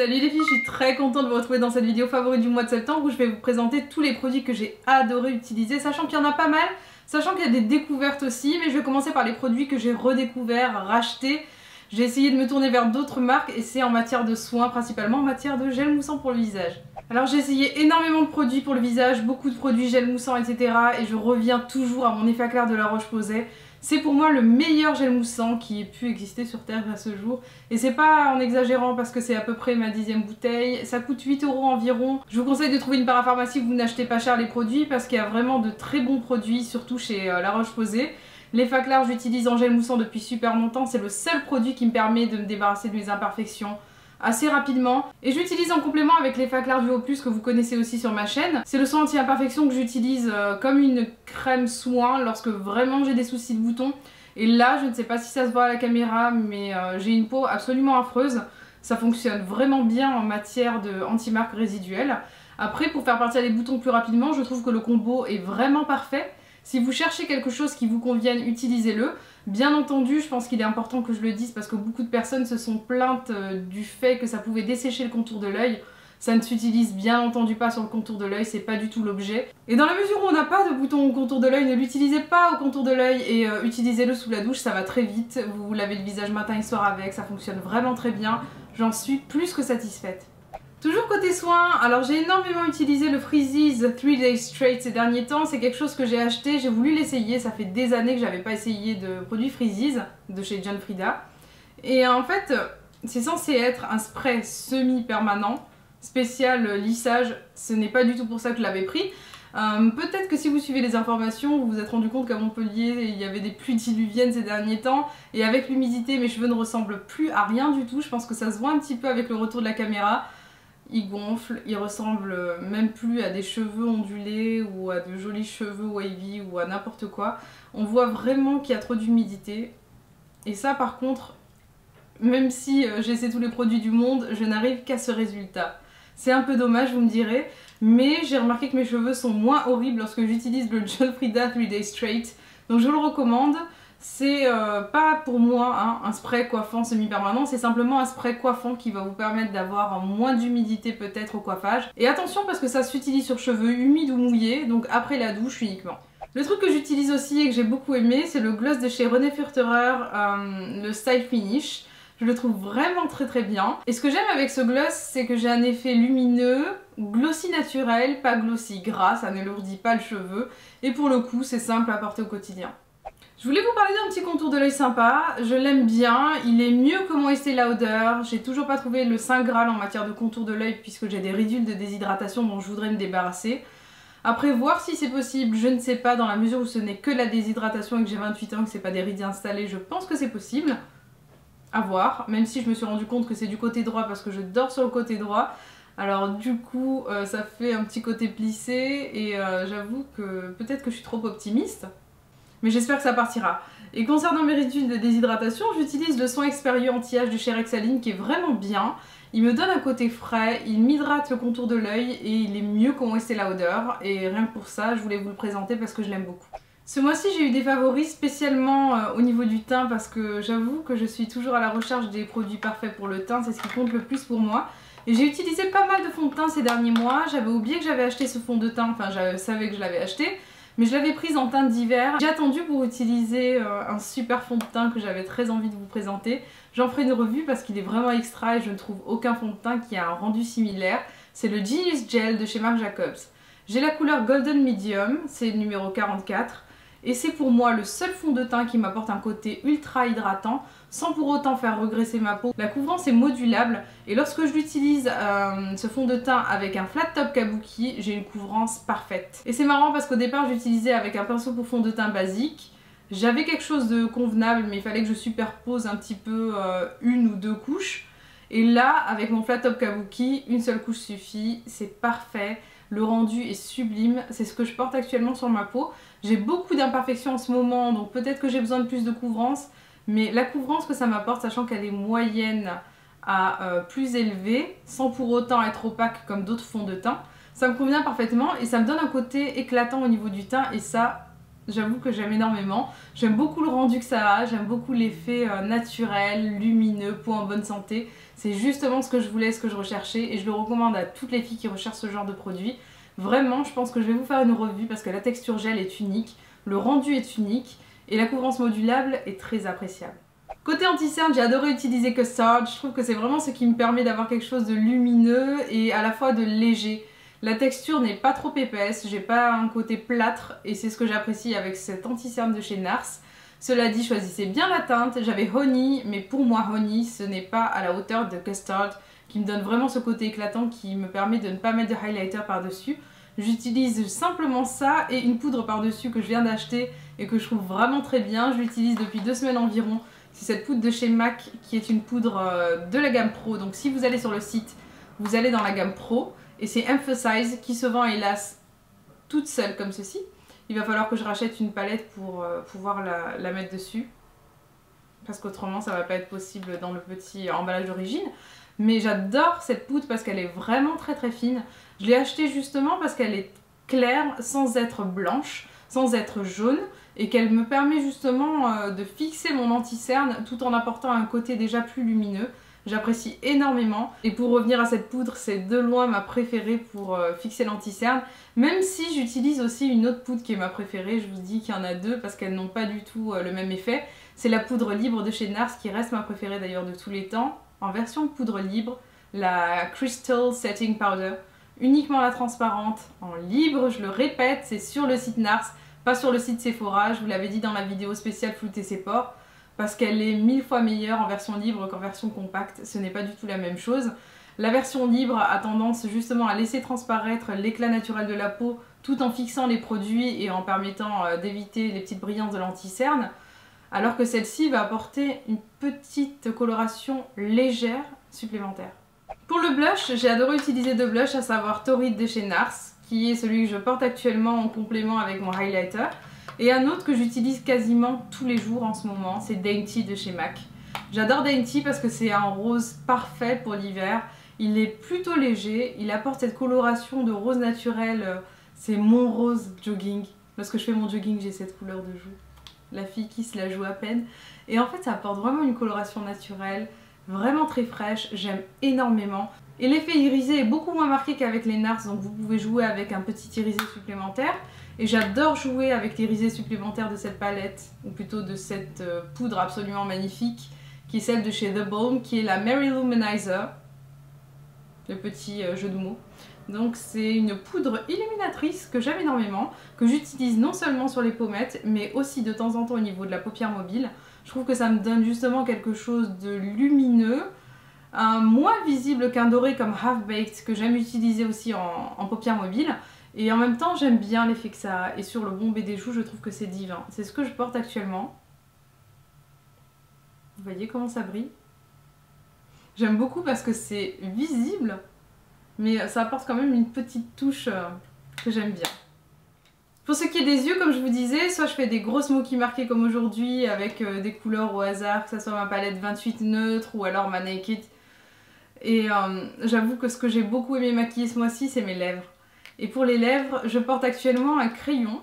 Salut les filles, je suis très contente de vous retrouver dans cette vidéo favorite du mois de septembre où je vais vous présenter tous les produits que j'ai adoré utiliser, sachant qu'il y en a pas mal, sachant qu'il y a des découvertes aussi, mais je vais commencer par les produits que j'ai redécouverts, rachetés. J'ai essayé de me tourner vers d'autres marques et c'est en matière de soins, principalement en matière de gel moussant pour le visage. Alors j'ai essayé énormément de produits pour le visage, beaucoup de produits gel moussant, etc. Et je reviens toujours à mon effet clair de La Roche-Posay. C'est pour moi le meilleur gel moussant qui ait pu exister sur Terre à ce jour. Et c'est pas en exagérant parce que c'est à peu près ma 10e bouteille. Ça coûte 8 € environ. Je vous conseille de trouver une parapharmacie où vous n'achetez pas cher les produits parce qu'il y a vraiment de très bons produits, surtout chez La Roche-Posay. Les Faclar, j'utilise en gel moussant depuis super longtemps. C'est le seul produit qui me permet de me débarrasser de mes imperfections assez rapidement. Et j'utilise en complément avec les Faclar Duo Plus que vous connaissez aussi sur ma chaîne. C'est le soin anti-imperfection que j'utilise comme une crème soin lorsque vraiment j'ai des soucis de boutons. Et là, je ne sais pas si ça se voit à la caméra, mais j'ai une peau absolument affreuse. Ça fonctionne vraiment bien en matière d'anti-marque résiduelle. Après, pour faire partir les boutons plus rapidement, je trouve que le combo est vraiment parfait. Si vous cherchez quelque chose qui vous convienne, utilisez-le. Bien entendu, je pense qu'il est important que je le dise parce que beaucoup de personnes se sont plaintes du fait que ça pouvait dessécher le contour de l'œil. Ça ne s'utilise bien entendu pas sur le contour de l'œil, c'est pas du tout l'objet. Et dans la mesure où on n'a pas de bouton au contour de l'œil, ne l'utilisez pas au contour de l'œil et utilisez-le sous la douche, ça va très vite. Vous vous lavez le visage matin et soir avec, ça fonctionne vraiment très bien. J'en suis plus que satisfaite. Toujours côté soins, alors j'ai énormément utilisé le Freezies 3 Days Straight ces derniers temps, c'est quelque chose que j'ai acheté, j'ai voulu l'essayer, ça fait des années que j'avais pas essayé de produit Freezies de chez John Frieda. Et en fait, c'est censé être un spray semi-permanent, spécial lissage, ce n'est pas du tout pour ça que je l'avais pris. Peut-être que si vous suivez les informations, vous vous êtes rendu compte qu'à Montpellier, il y avait des pluies diluviennes ces derniers temps, et avec l'humidité, mes cheveux ne ressemblent plus à rien du tout, je pense que ça se voit un petit peu avec le retour de la caméra. Il gonfle, il ressemble même plus à des cheveux ondulés ou à de jolis cheveux wavy ou à n'importe quoi. On voit vraiment qu'il y a trop d'humidité. Et ça par contre, même si j'essaie tous les produits du monde, je n'arrive qu'à ce résultat. C'est un peu dommage, vous me direz, mais j'ai remarqué que mes cheveux sont moins horribles lorsque j'utilise le John Frieda 3 Days Straight. Donc je le recommande. C'est pas pour moi hein, un spray coiffant semi-permanent, c'est simplement un spray coiffant qui va vous permettre d'avoir moins d'humidité peut-être au coiffage. Et attention parce que ça s'utilise sur cheveux humides ou mouillés, donc après la douche uniquement. Le truc que j'utilise aussi et que j'ai beaucoup aimé, c'est le gloss de chez René Furterer, le Style Finish. Je le trouve vraiment très bien. Et ce que j'aime avec ce gloss, c'est que j'ai un effet lumineux, glossy naturel, pas glossy gras, ça n'alourdit pas le cheveu. Et pour le coup, c'est simple à porter au quotidien. Je voulais vous parler d'un petit contour de l'œil sympa, je l'aime bien, il est mieux que mon Estée Lauder, j'ai toujours pas trouvé le Saint Graal en matière de contour de l'œil puisque j'ai des ridules de déshydratation dont je voudrais me débarrasser. Après voir si c'est possible, je ne sais pas, dans la mesure où ce n'est que la déshydratation et que j'ai 28 ans et que c'est pas des rides installées, je pense que c'est possible. À voir, même si je me suis rendu compte que c'est du côté droit parce que je dors sur le côté droit. Alors du coup ça fait un petit côté plissé et j'avoue que peut-être que je suis trop optimiste. Mais j'espère que ça partira. Et concernant mes ridules de déshydratation, j'utilise le soin expérieux anti-âge du chez Rexaline qui est vraiment bien. Il me donne un côté frais, il m'hydrate le contour de l'œil et il est mieux que mon Estée Lauder. Et rien que pour ça, je voulais vous le présenter parce que je l'aime beaucoup. Ce mois-ci, j'ai eu des favoris spécialement au niveau du teint parce que j'avoue que je suis toujours à la recherche des produits parfaits pour le teint, c'est ce qui compte le plus pour moi. Et j'ai utilisé pas mal de fond de teint ces derniers mois, j'avais oublié que j'avais acheté ce fond de teint, enfin je savais que je l'avais acheté. Mais je l'avais prise en teinte d'hiver. J'ai attendu pour utiliser un super fond de teint que j'avais très envie de vous présenter. J'en ferai une revue parce qu'il est vraiment extra et je ne trouve aucun fond de teint qui a un rendu similaire. C'est le Genius Gel de chez Marc Jacobs. J'ai la couleur Golden Medium, c'est le numéro 44. Et c'est pour moi le seul fond de teint qui m'apporte un côté ultra hydratant sans pour autant faire regresser ma peau. La couvrance est modulable et lorsque je l'utilise ce fond de teint avec un flat top kabuki, j'ai une couvrance parfaite. Et c'est marrant parce qu'au départ j'utilisais avec un pinceau pour fond de teint basique. J'avais quelque chose de convenable mais il fallait que je superpose un petit peu une ou deux couches. Et là avec mon flat top kabuki, une seule couche suffit, c'est parfait. Le rendu est sublime, c'est ce que je porte actuellement sur ma peau. J'ai beaucoup d'imperfections en ce moment, donc peut-être que j'ai besoin de plus de couvrance. Mais la couvrance que ça m'apporte, sachant qu'elle est moyenne à plus élevée, sans pour autant être opaque comme d'autres fonds de teint, ça me convient parfaitement et ça me donne un côté éclatant au niveau du teint et ça, J'avoue que j'aime énormément. J'aime beaucoup le rendu que ça a, j'aime beaucoup l'effet naturel, lumineux, peau en bonne santé. C'est justement ce que je voulais, ce que je recherchais et je le recommande à toutes les filles qui recherchent ce genre de produit. Vraiment, je pense que je vais vous faire une revue parce que la texture gel est unique, le rendu est unique et la couvrance modulable est très appréciable. Côté anti-cerne, j'ai adoré utiliser Custard. Je trouve que c'est vraiment ce qui me permet d'avoir quelque chose de lumineux et à la fois de léger. La texture n'est pas trop épaisse, j'ai pas un côté plâtre et c'est ce que j'apprécie avec cet anti-cerne de chez NARS. Cela dit, choisissez bien la teinte. J'avais Honey, mais pour moi Honey, ce n'est pas à la hauteur de Custard qui me donne vraiment ce côté éclatant qui me permet de ne pas mettre de highlighter par-dessus. J'utilise simplement ça et une poudre par-dessus que je viens d'acheter et que je trouve vraiment très bien. Je l'utilise depuis 2 semaines environ. C'est cette poudre de chez MAC qui est une poudre de la gamme Pro. Donc si vous allez sur le site, vous allez dans la gamme Pro. Et c'est Emphasize qui se vend hélas toute seule comme ceci. Il va falloir que je rachète une palette pour pouvoir la mettre dessus. Parce qu'autrement ça va pas être possible dans le petit emballage d'origine. Mais j'adore cette poudre parce qu'elle est vraiment très très fine. Je l'ai achetée justement parce qu'elle est claire sans être blanche, sans être jaune. Et qu'elle me permet justement de fixer mon anti-cerne tout en apportant un côté déjà plus lumineux. J'apprécie énormément. Et pour revenir à cette poudre, c'est de loin ma préférée pour fixer l'anti-cerne. Même si j'utilise aussi une autre poudre qui est ma préférée, je vous dis qu'il y en a deux parce qu'elles n'ont pas du tout le même effet. C'est la poudre libre de chez NARS qui reste ma préférée d'ailleurs de tous les temps. En version poudre libre, la Crystal Setting Powder. Uniquement la transparente, en libre, je le répète, c'est sur le site NARS, pas sur le site Sephora. Je vous l'avais dit dans la vidéo spéciale flouter ses pores. Parce qu'elle est 1000 fois meilleure en version libre qu'en version compacte, ce n'est pas du tout la même chose. La version libre a tendance justement à laisser transparaître l'éclat naturel de la peau tout en fixant les produits et en permettant d'éviter les petites brillances de l'anti-cerne, alors que celle-ci va apporter une petite coloration légère supplémentaire. Pour le blush, j'ai adoré utiliser deux blushs, à savoir Torrid de chez NARS, qui est celui que je porte actuellement en complément avec mon highlighter. Et un autre que j'utilise quasiment tous les jours en ce moment, c'est Dainty de chez MAC. J'adore Dainty parce que c'est un rose parfait pour l'hiver. Il est plutôt léger, il apporte cette coloration de rose naturel. C'est mon rose jogging. Lorsque je fais mon jogging, j'ai cette couleur de joue. La fille qui se la joue à peine. Et en fait, ça apporte vraiment une coloration naturelle, vraiment très fraîche. J'aime énormément. Et l'effet irisé est beaucoup moins marqué qu'avec les NARS, donc vous pouvez jouer avec un petit irisé supplémentaire. Et j'adore jouer avec l'irisé supplémentaire de cette palette, ou plutôt de cette poudre absolument magnifique, qui est celle de chez The Balm, qui est la Mary Luminizer. Le petit jeu de mots. Donc c'est une poudre illuminatrice que j'aime énormément, que j'utilise non seulement sur les pommettes, mais aussi de temps en temps au niveau de la paupière mobile. Je trouve que ça me donne justement quelque chose de lumineux, moins visible qu'un doré comme Half Baked, que j'aime utiliser aussi en paupière mobile. Et en même temps, j'aime bien l'effet que ça a. Et sur le bombé des joues, je trouve que c'est divin. C'est ce que je porte actuellement. Vous voyez comment ça brille? J'aime beaucoup parce que c'est visible, mais ça apporte quand même une petite touche que j'aime bien. Pour ce qui est des yeux, comme je vous disais, soit je fais des gros smoky marqués comme aujourd'hui, avec des couleurs au hasard, que ce soit ma palette 28 neutre ou alors ma Naked. Et j'avoue que ce que j'ai beaucoup aimé maquiller ce mois-ci, c'est mes lèvres. Et pour les lèvres, je porte actuellement un crayon,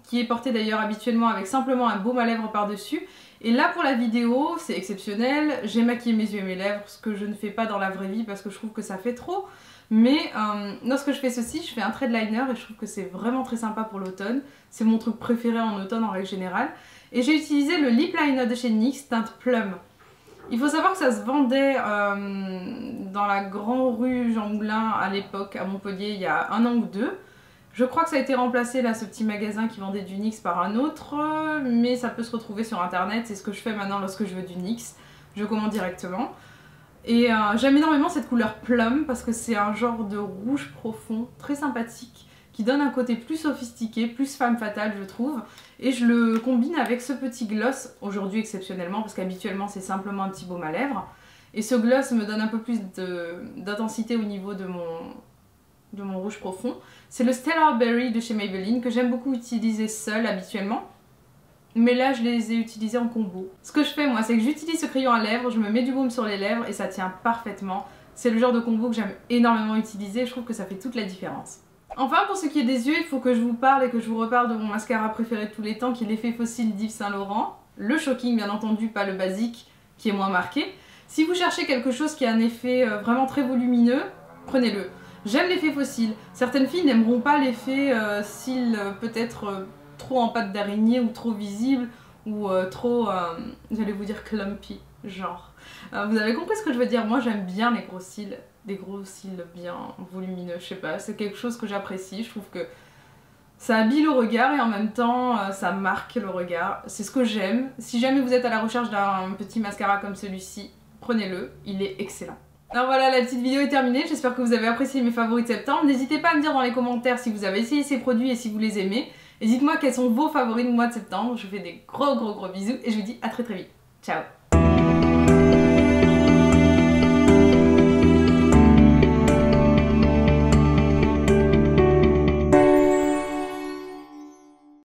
qui est porté d'ailleurs habituellement avec simplement un baume à lèvres par-dessus. Et là pour la vidéo, c'est exceptionnel, j'ai maquillé mes yeux et mes lèvres, ce que je ne fais pas dans la vraie vie parce que je trouve que ça fait trop. Mais lorsque je fais ceci, je fais un trait de liner et je trouve que c'est vraiment très sympa pour l'automne. C'est mon truc préféré en automne en règle générale. Et j'ai utilisé le lip liner de chez NYX, teinte Plum. Il faut savoir que ça se vendait dans la grande rue Jean Moulin à l'époque, à Montpellier, il y a 1 an ou 2. Je crois que ça a été remplacé, là, ce petit magasin qui vendait du NYX par un autre, mais ça peut se retrouver sur internet, c'est ce que je fais maintenant lorsque je veux du NYX. Je commande directement. Et j'aime énormément cette couleur Plum parce que c'est un genre de rouge profond, très sympathique, qui donne un côté plus sophistiqué, plus femme fatale je trouve. Et je le combine avec ce petit gloss, aujourd'hui exceptionnellement, parce qu'habituellement c'est simplement un petit baume à lèvres. Et ce gloss me donne un peu plus d'intensité au niveau de mon rouge profond. C'est le Stellar Berry de chez Maybelline, que j'aime beaucoup utiliser seul habituellement. Mais là je les ai utilisés en combo. Ce que je fais moi, c'est que j'utilise ce crayon à lèvres, je me mets du baume sur les lèvres et ça tient parfaitement. C'est le genre de combo que j'aime énormément utiliser, je trouve que ça fait toute la différence. Enfin, pour ce qui est des yeux, il faut que je vous parle et que je vous reparle de mon mascara préféré de tous les temps, qui est l'effet fossile d'Yves Saint Laurent. Le Shocking, bien entendu, pas le basique, qui est moins marqué. Si vous cherchez quelque chose qui a un effet vraiment très volumineux, prenez-le. J'aime l'effet fossile. Certaines filles n'aimeront pas l'effet cils peut-être trop en pâte d'araignée ou trop visible ou trop, j'allais vous dire clumpy, genre. Vous avez compris ce que je veux dire? Moi j'aime bien les gros cils, des gros cils bien volumineux, je sais pas, c'est quelque chose que j'apprécie, je trouve que ça habille le regard et en même temps ça marque le regard, c'est ce que j'aime. Si jamais vous êtes à la recherche d'un petit mascara comme celui-ci, prenez-le, il est excellent. Alors voilà, la petite vidéo est terminée, j'espère que vous avez apprécié mes favoris de septembre. N'hésitez pas à me dire dans les commentaires si vous avez essayé ces produits et si vous les aimez. Et dites-moi quels sont vos favoris du mois de septembre. Je vous fais des gros bisous et je vous dis à très vite. Ciao!